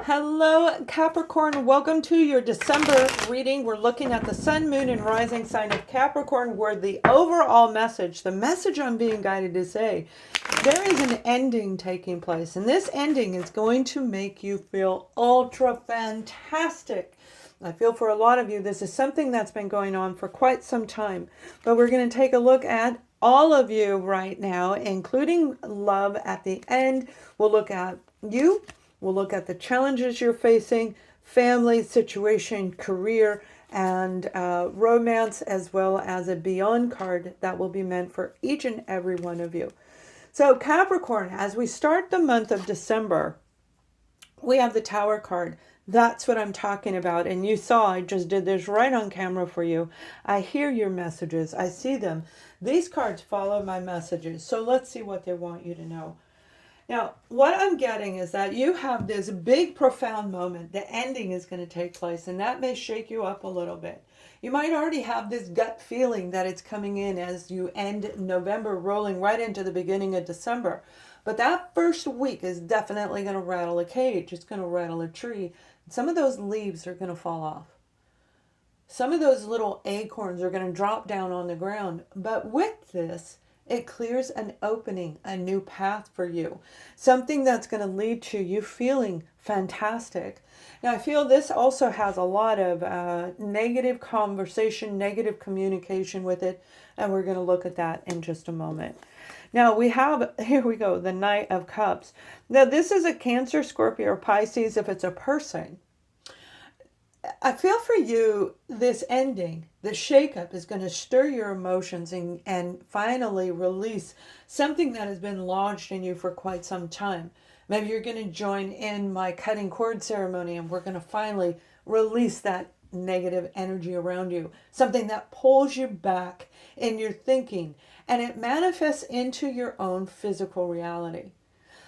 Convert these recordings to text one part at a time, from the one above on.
Hello, Capricorn. Welcome to your December reading. We're looking at the sun, moon, and rising sign of Capricorn, where the overall message, the message I'm being guided to say, there is an ending taking place. And this ending is going to make you feel ultra fantastic. I feel for a lot of you, this is something that's been going on for quite some time. But we're going to take a look at all of you right now, including love at the end. We'll look at you. We'll look at the challenges you're facing, family, situation, career, and romance, as well as a beyond card that will be meant for each and every one of you. So Capricorn, as we start the month of December, we have the Tower card. That's what I'm talking about. And you saw I just did this right on camera for you. I hear your messages. I see them. These cards follow my messages. So let's see what they want you to know. Now, what I'm getting is that you have this big, profound moment. The ending is going to take place, and that may shake you up a little bit. You might already have this gut feeling that it's coming in as you end November, rolling right into the beginning of December. But that first week is definitely going to rattle a cage. It's going to rattle a tree. Some of those leaves are going to fall off. Some of those little acorns are going to drop down on the ground. But with this, it clears an opening, a new path for you. Something that's going to lead to you feeling fantastic. Now, I feel this also has a lot of negative conversation, negative communication with it. And we're going to look at that in just a moment. Now, we have, here we go, the Knight of Cups. Now, this is a Cancer, Scorpio, or Pisces if it's a person. I feel for you, this ending, the shakeup is going to stir your emotions and finally release something that has been lodged in you for quite some time. Maybe you're going to join in my cutting cord ceremony and we're going to finally release that negative energy around you. Something that pulls you back in your thinking and it manifests into your own physical reality.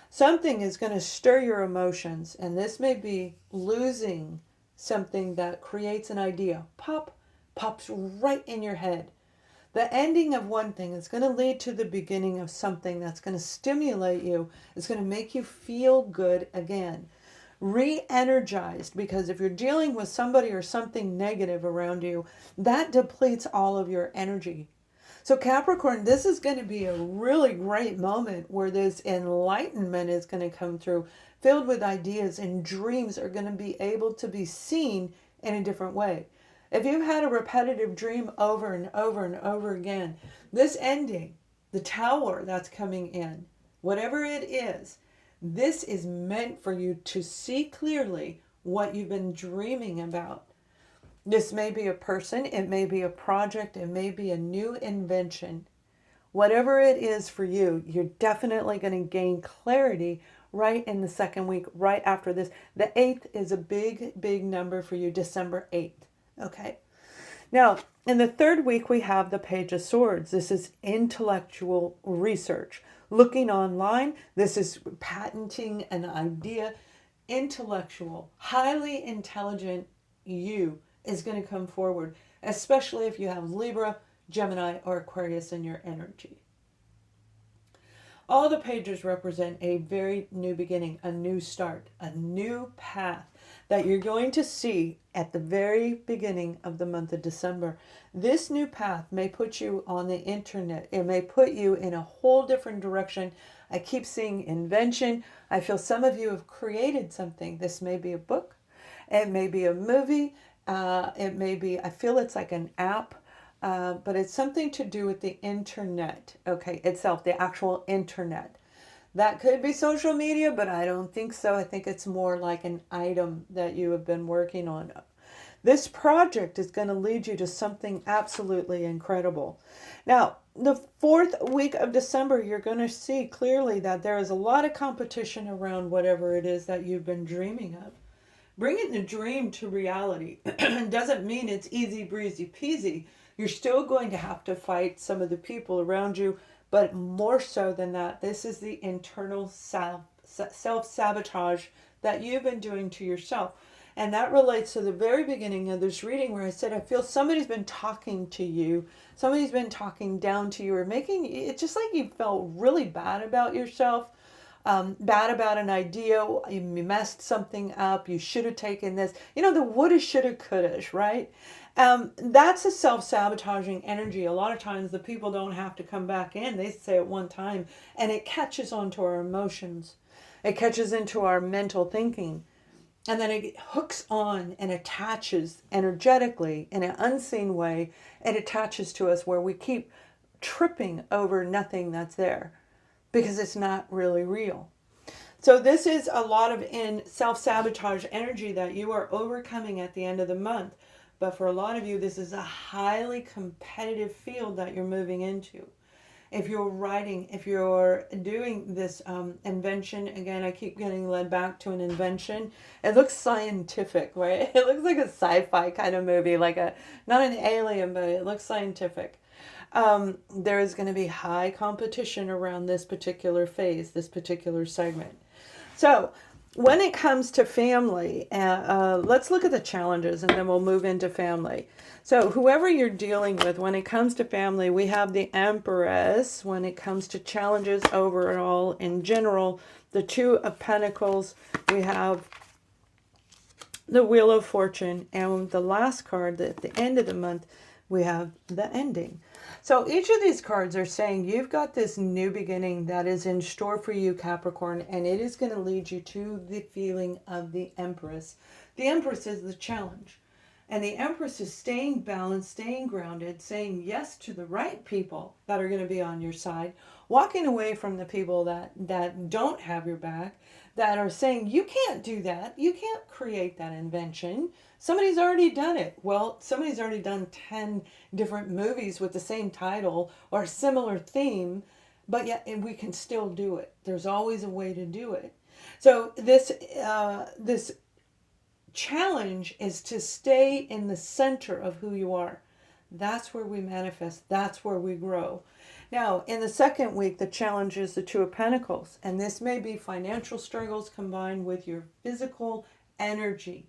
Something is going to stir your emotions, and this may be losing something that creates an idea. Pops right in your head. The ending of one thing is going to lead to the beginning of something that's going to stimulate you. It's going to make you feel good again. Re-energized, because if you're dealing with somebody or something negative around you, that depletes all of your energy. So Capricorn, this is going to be a really great moment where this enlightenment is going to come through, filled with ideas, and dreams are going to be able to be seen in a different way. If you've had a repetitive dream over and over and over again, this ending, the Tower that's coming in, whatever it is, this is meant for you to see clearly what you've been dreaming about. This may be a person, it may be a project, it may be a new invention. Whatever it is for you, you're definitely going to gain clarity right in the second week, right after this. The 8th is a big, big number for you, December 8th. Okay. Now, in the third week, we have the Page of Swords. This is intellectual research. Looking online, this is patenting an idea. Intellectual, highly intelligent you is going to come forward, especially if you have Libra, Gemini, or Aquarius in your energy. All the pages represent a very new beginning, a new start, a new path that you're going to see at the very beginning of the month of December. This new path may put you on the internet. It may put you in a whole different direction. I keep seeing invention. I feel some of you have created something. This may be a book. It may be a movie. It may be, I feel it's like an app. But it's something to do with the internet, okay, itself, the actual internet. That could be social media, but I don't think so. I think it's more like an item that you have been working on. This project is going to lead you to something absolutely incredible. Now, the 4th week of December, you're going to see clearly that there is a lot of competition around whatever it is that you've been dreaming of. Bringing the dream to reality doesn't mean it's easy breezy peasy. You're still going to have to fight some of the people around you, but more so than that, this is the internal self-sabotage that you've been doing to yourself. And that relates to the very beginning of this reading where I said, I feel somebody's been talking to you. Somebody's been talking down to you or making it just like you felt really bad about yourself. bad about an idea, you messed something up, you should have taken this. You know, the woulda, shoulda, coulda, right? That's a self-sabotaging energy. A lot of times the people don't have to come back in. They say it one time and it catches onto our emotions. It catches into our mental thinking. And then it hooks on and attaches energetically in an unseen way. It attaches to us where we keep tripping over nothing that's there because it's not really real. So this is a lot of in self-sabotage energy that you are overcoming at the end of the month. But for a lot of you, this is a highly competitive field that you're moving into. If you're writing, if you're doing this invention, again, I keep getting led back to an invention. It looks scientific, right? It looks like a sci-fi kind of movie, like a, not an alien, but it looks scientific. There is going to be high competition around this particular phase, this particular segment. So when it comes to family, let's look at the challenges and then we'll move into family. So whoever you're dealing with, when it comes to family, we have the Empress. When it comes to challenges overall, in general, the Two of Pentacles, we have the Wheel of Fortune, and the last card at the end of the month, we have the Ending. So each of these cards are saying you've got this new beginning that is in store for you, Capricorn, and it is going to lead you to the feeling of the Empress. The Empress is the challenge. And the Empress is staying balanced, staying grounded, saying yes to the right people that are going to be on your side, walking away from the people that don't have your back, that are saying, you can't do that. You can't create that invention. Somebody's already done it. Well, somebody's already done 10 different movies with the same title or a similar theme, but yet we can still do it. There's always a way to do it. So this challenge is to stay in the center of who you are. That's where we manifest. That's where we grow. Now, in the second week, the challenge is the Two of Pentacles. And this may be financial struggles combined with your physical energy.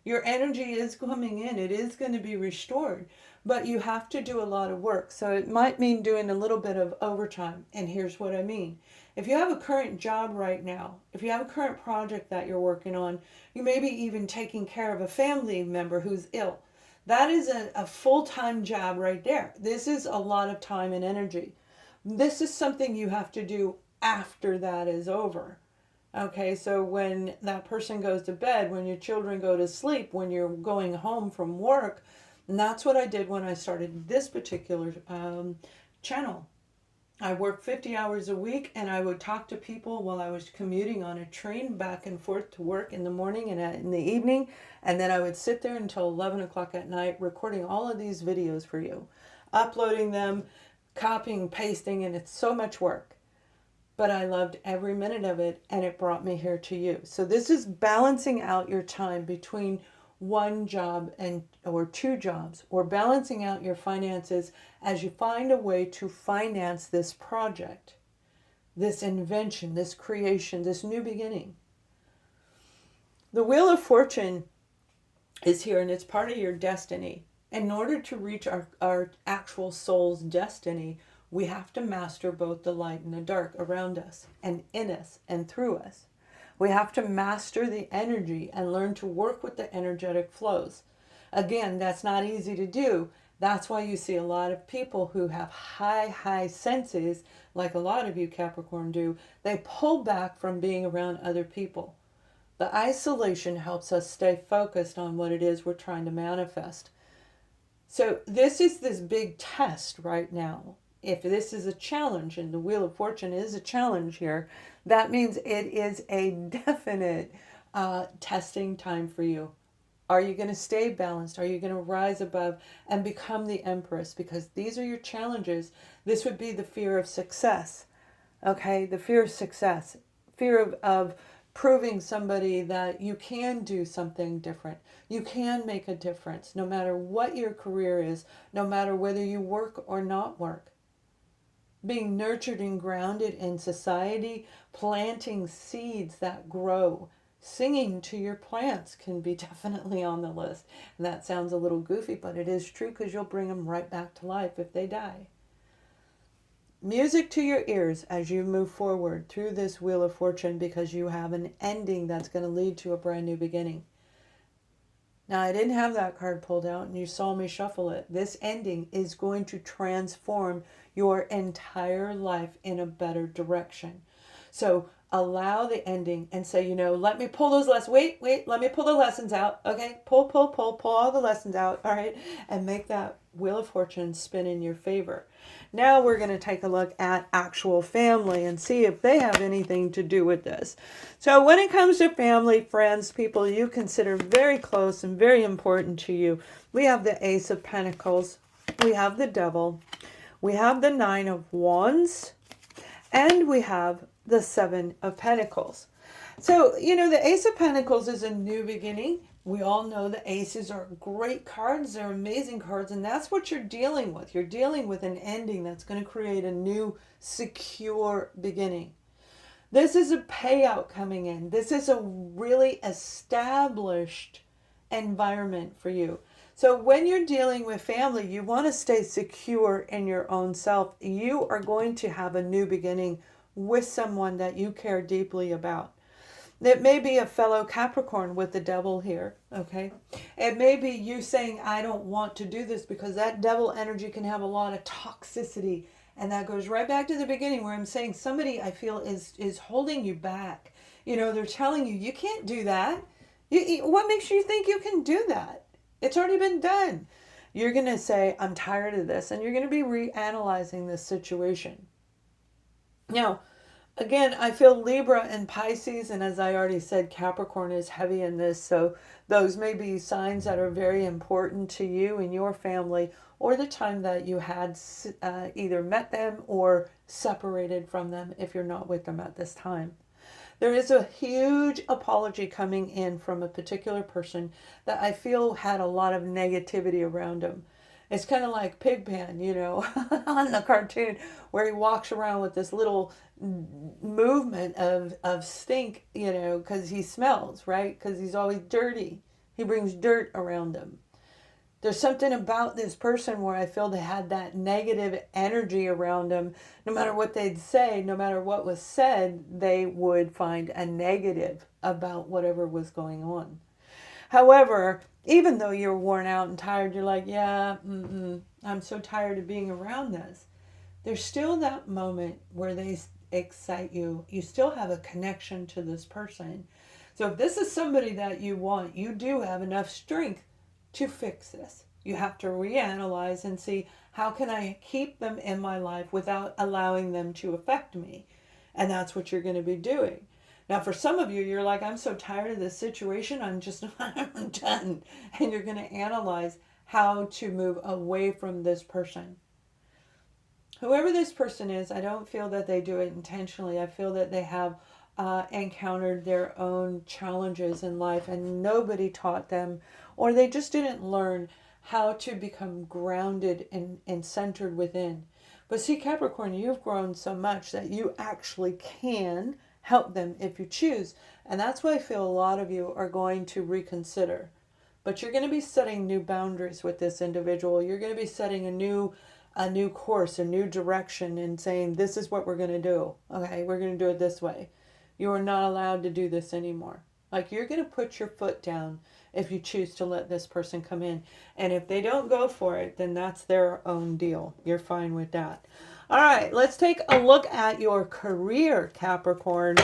Your energy is coming in. It is going to be restored. But you have to do a lot of work. So it might mean doing a little bit of overtime. And here's what I mean. If you have a current job right now, if you have a current project that you're working on, you may be even taking care of a family member who's ill. That is a full-time job right there. This is a lot of time and energy. This is something you have to do after that is over. Okay, so when that person goes to bed, when your children go to sleep, when you're going home from work, and that's what I did when I started this particular channel. I worked 50 hours a week, and I would talk to people while I was commuting on a train back and forth to work in the morning and in the evening. And then I would sit there until 11 o'clock at night recording all of these videos for you, uploading them, copying, pasting, and it's so much work. But I loved every minute of it, and it brought me here to you. So this is balancing out your time between one job or two jobs, or balancing out your finances as you find a way to finance this project, this invention, this creation, this new beginning. The Wheel of Fortune is here, and it's part of your destiny. In order to reach our actual soul's destiny, we have to master both the light and the dark around us and in us and through us. We have to master the energy and learn to work with the energetic flows. Again, that's not easy to do. That's why you see a lot of people who have high senses, like a lot of you Capricorn do. They pull back from being around other people. The isolation helps us stay focused on what it is we're trying to manifest. So this is this big test right now. If this is a challenge, and the Wheel of Fortune is a challenge here, that means it is a definite testing time for you. Are you going to stay balanced? Are you going to rise above and become the Empress? Because these are your challenges. This would be the fear of success. Okay, the fear of success. Fear of proving somebody that you can do something different. You can make a difference no matter what your career is, no matter whether you work or not work. Being nurtured and grounded in society, planting seeds that grow. Singing to your plants can be definitely on the list. And that sounds a little goofy, but it is true, because you'll bring them right back to life if they die. music to your ears as you move forward through this Wheel of Fortune, because you have an ending that's going to lead to a brand new beginning. Now, I didn't have that card pulled out and you saw me shuffle it. This ending is going to transform your entire life in a better direction. So allow the ending and say, let me pull those lessons. Wait, let me pull the lessons out. Okay, pull all the lessons out. All right, and make that Wheel of Fortune spin in your favor. Now we're going to take a look at actual family and see if they have anything to do with this. So when it comes to family, friends, people you consider very close and very important to you, we have the Ace of Pentacles, we have the Devil, we have the Nine of Wands, and we have the Seven of Pentacles. So, the Ace of Pentacles is a new beginning. We all know the aces are great cards. They're amazing cards. And that's what you're dealing with. You're dealing with an ending that's going to create a new secure beginning. This is a payout coming in. This is a really established environment for you. So when you're dealing with family, you want to stay secure in your own self. You are going to have a new beginning with someone that you care deeply about. It may be a fellow Capricorn with the Devil here, okay? It may be you saying, I don't want to do this, because that Devil energy can have a lot of toxicity. And that goes right back to the beginning where I'm saying somebody I feel is holding you back. They're telling you, you can't do that. What makes you think you can do that? It's already been done. You're going to say, I'm tired of this. And you're going to be reanalyzing this situation. Now, again, I feel Libra and Pisces, and as I already said, Capricorn is heavy in this, so those may be signs that are very important to you and your family, or the time that you had either met them or separated from them if you're not with them at this time. There is a huge apology coming in from a particular person that I feel had a lot of negativity around him. It's kind of like Pigpen, on the cartoon, where he walks around with this little movement of stink, because he smells, right? Because he's always dirty. He brings dirt around him. There's something about this person where I feel they had that negative energy around them. No matter what they'd say, no matter what was said, they would find a negative about whatever was going on. However, even though you're worn out and tired, you're like, yeah, I'm so tired of being around this. There's still that moment where they excite you. You still have a connection to this person. So if this is somebody that you want, you do have enough strength to fix this. You have to reanalyze and see, how can I keep them in my life without allowing them to affect me? And that's what you're going to be doing. Now, for some of you, you're like, I'm so tired of this situation, I'm done. And you're going to analyze how to move away from this person. Whoever this person is, I don't feel that they do it intentionally. I feel that they have encountered their own challenges in life and nobody taught them, or they just didn't learn how to become grounded and centered within. But see, Capricorn, you've grown so much that you actually can help them if you choose. And that's why I feel a lot of you are going to reconsider. But you're going to be setting new boundaries with this individual. You're going to be setting a new course, a new direction, and saying, this is what we're going to do. Okay, we're going to do it this way. You are not allowed to do this anymore. Like, you're going to put your foot down if you choose to let this person come in. And if they don't go for it, then that's their own deal. You're fine with that. All right, let's take a look at your career, Capricorn.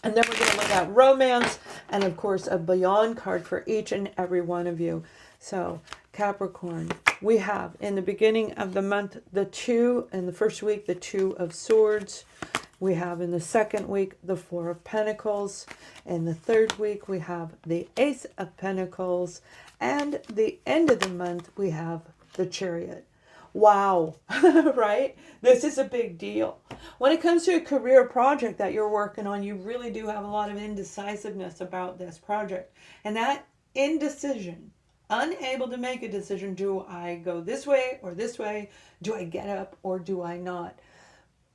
And then we're going to look at romance and, of course, a beyond card for each and every one of you. So, Capricorn, we have in the beginning of the month, the Two, in the first week, the Two of Swords. We have in the second week, the Four of Pentacles. In the third week, we have the Ace of Pentacles. And the end of the month, we have the Chariot. Wow, right? This is a big deal. When it comes to a career project that you're working on, you really do have a lot of indecisiveness about this project. And that indecision, unable to make a decision, do I go this way or this way? Do I get up or do I not?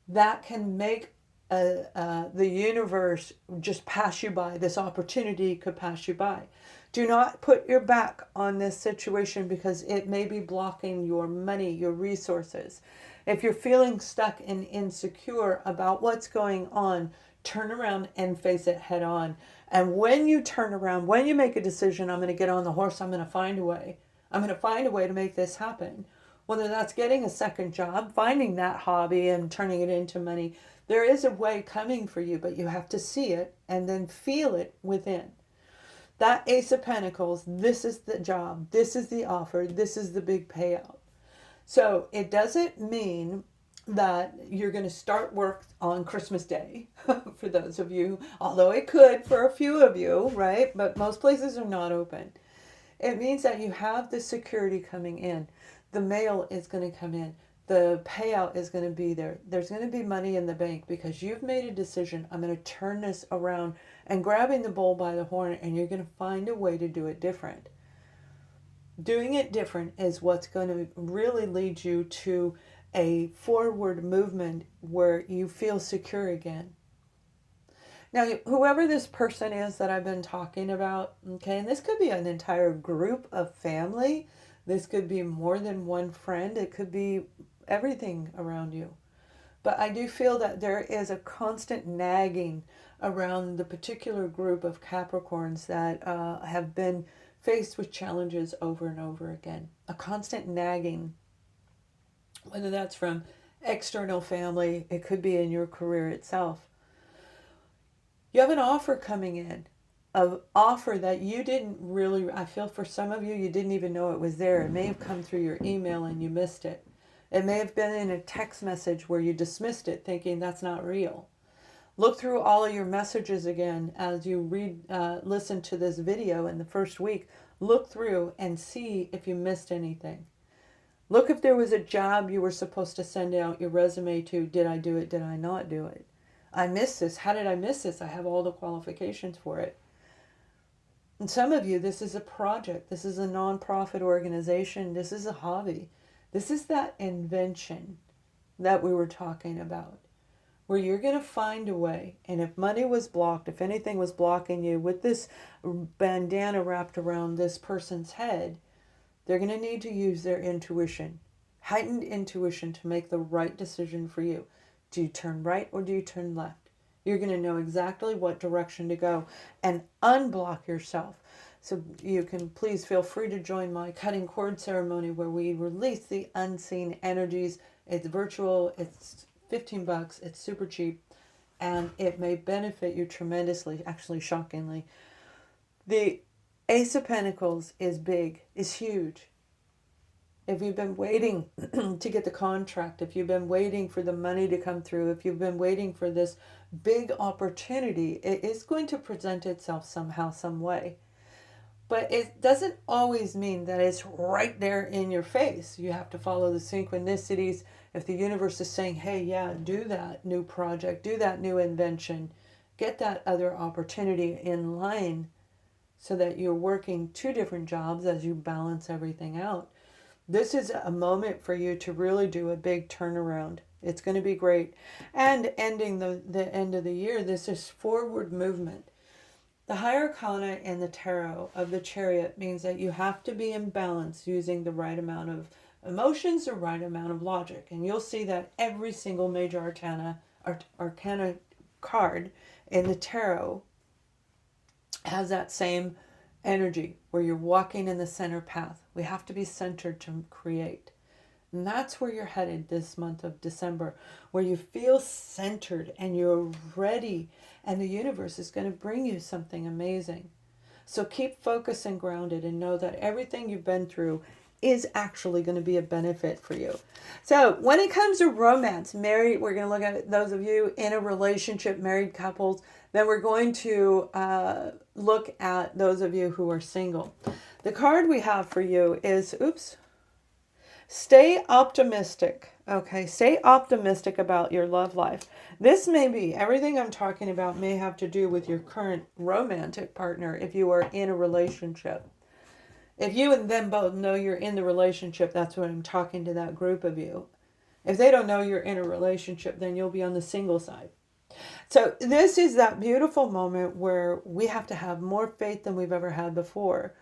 That can make the universe just pass you by. This opportunity could pass you by. Do not put your back on this situation because it may be blocking your money, your resources. If you're feeling stuck and insecure about what's going on, turn around and face it head on. And when you turn around, when you make a decision, I'm going to get on the horse, I'm going to find a way. I'm going to find a way to make this happen. Whether that's getting a second job, finding that hobby and turning it into money, there is a way coming for you, but you have to see it and then feel it within. That Ace of Pentacles, this is the job, this is the offer, this is the big payout. So it doesn't mean that you're going to start work on Christmas Day for those of you, although it could for a few of you, right? But most places are not open. It means that you have the security coming in. The mail is going to come in. The payout is going to be there. There's going to be money in the bank because you've made a decision. I'm going to turn this around and grabbing the bull by the horn, and you're going to find a way to do it different. Doing it different is what's going to really lead you to a forward movement where you feel secure again. Now, whoever this person is that I've been talking about, okay, and this could be an entire group of family. This could be more than one friend. It could be everything around you. But I do feel that there is a constant nagging around the particular group of Capricorns that have been faced with challenges over and over again. A constant nagging, whether that's from external family, it could be in your career itself. You have an offer coming in, an offer that you didn't really, I feel for some of you, you didn't even know it was there. It may have come through your email and you missed it. It may have been in a text message where you dismissed it thinking that's not real. Look through all of your messages again as you listen to this video in the first week. Look through and see if you missed anything. Look if there was a job you were supposed to send out your resume to. Did I do it? Did I not do it? I missed this. How did I miss this? I have all the qualifications for it. And some of you, this is a project. This is a nonprofit organization. This is a hobby. This is that invention that we were talking about, where you're going to find a way. And if money was blocked, if anything was blocking you with this bandana wrapped around this person's head, they're going to need to use their intuition, heightened intuition, to make the right decision for you. Do you turn right or do you turn left? You're going to know exactly what direction to go and unblock yourself. So you can please feel free to join my cutting cord ceremony where we release the unseen energies. It's virtual. It's $15. It's super cheap. And it may benefit you tremendously, actually shockingly. The Ace of Pentacles is big, is huge. If you've been waiting to get the contract, if you've been waiting for the money to come through, if you've been waiting for this big opportunity, it is going to present itself somehow, some way. But it doesn't always mean that it's right there in your face. You have to follow the synchronicities. If the universe is saying, hey, yeah, do that new project, do that new invention, get that other opportunity in line so that you're working two different jobs as you balance everything out. This is a moment for you to really do a big turnaround. It's going to be great. And ending the end of the year, this is forward movement. The higher arcana in the tarot of the Chariot means that you have to be in balance using the right amount of emotions, the right amount of logic. And you'll see that every single major arcana card in the tarot has that same energy where you're walking in the center path. We have to be centered to create. And that's where you're headed this month of December, where you feel centered and you're ready, and the universe is going to bring you something amazing. So keep focused and grounded and know that everything you've been through is actually going to be a benefit for you. So when it comes to romance, married, we're going to look at those of you in a relationship, married couples. Then we're going to look at those of you who are single. The card we have for you is, stay optimistic. Okay, stay optimistic about your love life. This may be, everything I'm talking about may have to do with your current romantic partner if you are in a relationship. If you and them both know you're in the relationship, that's what I'm talking to that group of you. If they don't know you're in a relationship, then you'll be on the single side. So this is that beautiful moment where we have to have more faith than we've ever had before.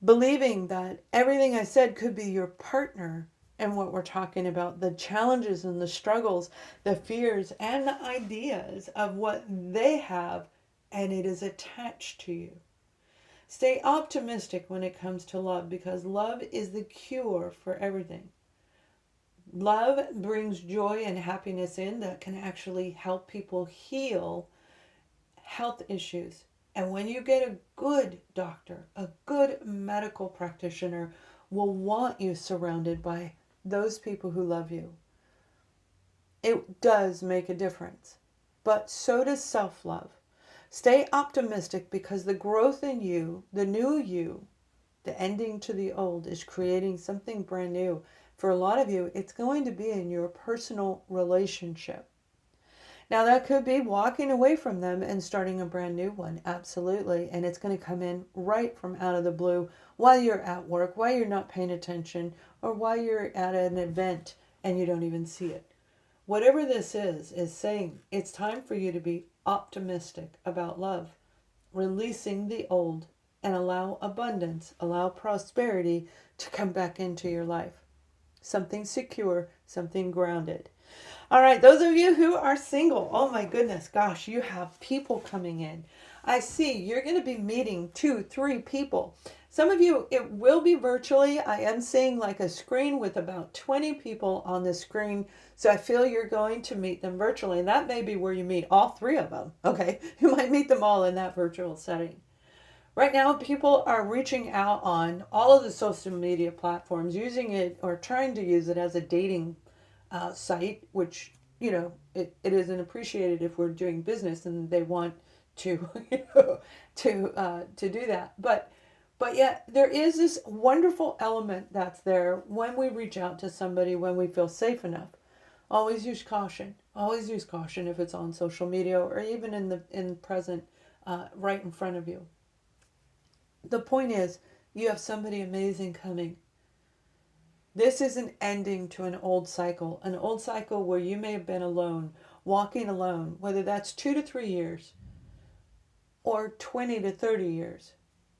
Believing that everything I said could be your partner and what we're talking about, the challenges and the struggles, the fears and the ideas of what they have, and it is attached to you. Stay optimistic when it comes to love, because love is the cure for everything. Love brings joy and happiness in that can actually help people heal health issues. And when you get a good doctor, a good medical practitioner will want you surrounded by those people who love you. It does make a difference. But so does self-love. Stay optimistic, because the growth in you, the new you, the ending to the old, is creating something brand new. For a lot of you, it's going to be in your personal relationship. Now, that could be walking away from them and starting a brand new one. Absolutely. And it's going to come in right from out of the blue while you're at work, while you're not paying attention, or while you're at an event and you don't even see it. Whatever this is saying it's time for you to be optimistic about love, releasing the old, and allow abundance, allow prosperity to come back into your life. Something secure, something grounded. All right, those of you who are single, oh my goodness, gosh, you have people coming in. I see you're going to be meeting 2, 3 people. Some of you, it will be virtually. I am seeing like a screen with about 20 people on the screen. So I feel you're going to meet them virtually. And that may be where you meet all 3 of them. Okay, you might meet them all in that virtual setting. Right now, people are reaching out on all of the social media platforms, using it or trying to use it as a dating site, which, it isn't appreciated if we're doing business and they want to, to do that. But yet there is this wonderful element that's there when we reach out to somebody, when we feel safe enough. Always use caution. Always use caution if it's on social media or even in present, right in front of you. The point is, you have somebody amazing coming. This is an ending to an old cycle where you may have been alone, walking alone, whether that's 2 to 3 years or 20 to 30 years.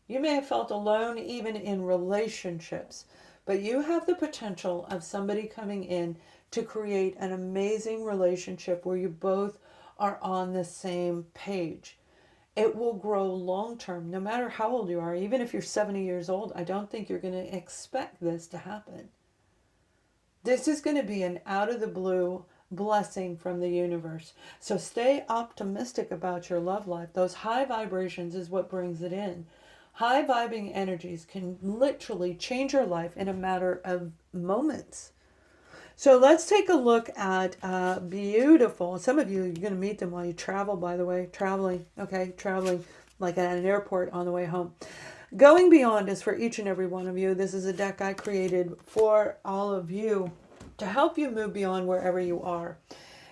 You may have felt alone even in relationships, but you have the potential of somebody coming in to create an amazing relationship where you both are on the same page. It will grow long term, no matter how old you are. Even if you're 70 years old, I don't think you're going to expect this to happen. This is going to be an out of the blue blessing from the universe. So stay optimistic about your love life. Those high vibrations is what brings it in. High vibing energies can literally change your life in a matter of moments. So let's take a look at beautiful. Some of you, you're going to meet them while you travel, by the way. Traveling like at an airport on the way home. Going Beyond is for each and every one of you. This is a deck I created for all of you to help you move beyond wherever you are.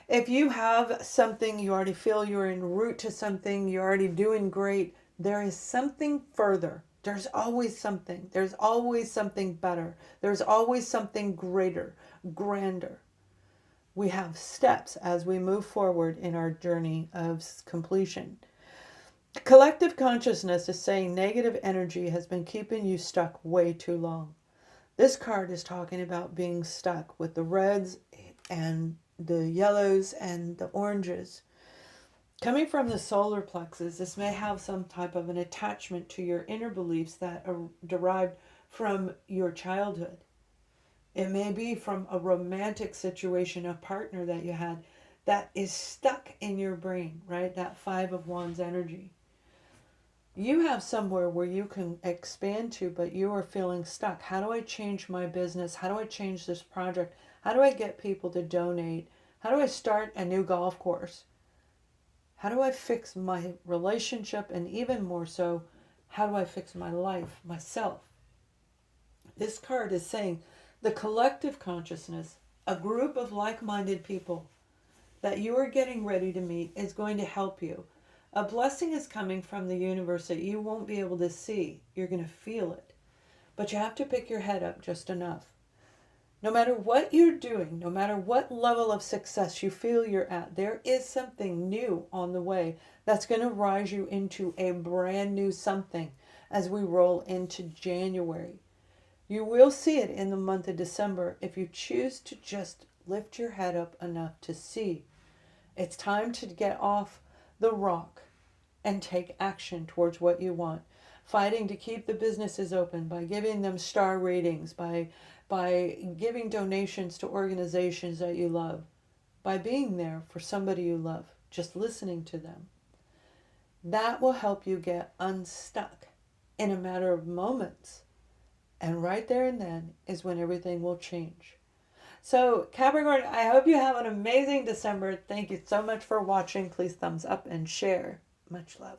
If you have something, you already feel you're en route to something, you're already doing great, there is something further. There's always something. There's always something better. There's always something greater, grander. We have steps as we move forward in our journey of completion. Collective consciousness is saying negative energy has been keeping you stuck way too long. This card is talking about being stuck with the reds and the yellows and the oranges. Coming from the solar plexus, this may have some type of an attachment to your inner beliefs that are derived from your childhood. It may be from a romantic situation, a partner that you had that is stuck in your brain, right? That 5 of Wands energy. You have somewhere where you can expand to, but you are feeling stuck. How do I change my business? How do I change this project? How do I get people to donate? How do I start a new golf course? How do I fix my relationship? And even more so, how do I fix my life, myself? This card is saying the collective consciousness, a group of like-minded people that you are getting ready to meet, is going to help you. A blessing is coming from the universe that you won't be able to see. You're going to feel it. But you have to pick your head up just enough. No matter what you're doing, no matter what level of success you feel you're at, there is something new on the way that's going to rise you into a brand new something as we roll into January. You will see it in the month of December if you choose to just lift your head up enough to see. It's time to get off the rock and take action towards what you want. Fighting to keep the businesses open by giving them star ratings, by giving donations to organizations that you love, by being there for somebody you love, just listening to them. That will help you get unstuck in a matter of moments. And right there and then is when everything will change. So Capricorn, I hope you have an amazing December. Thank you so much for watching. Please thumbs up and share. Much love.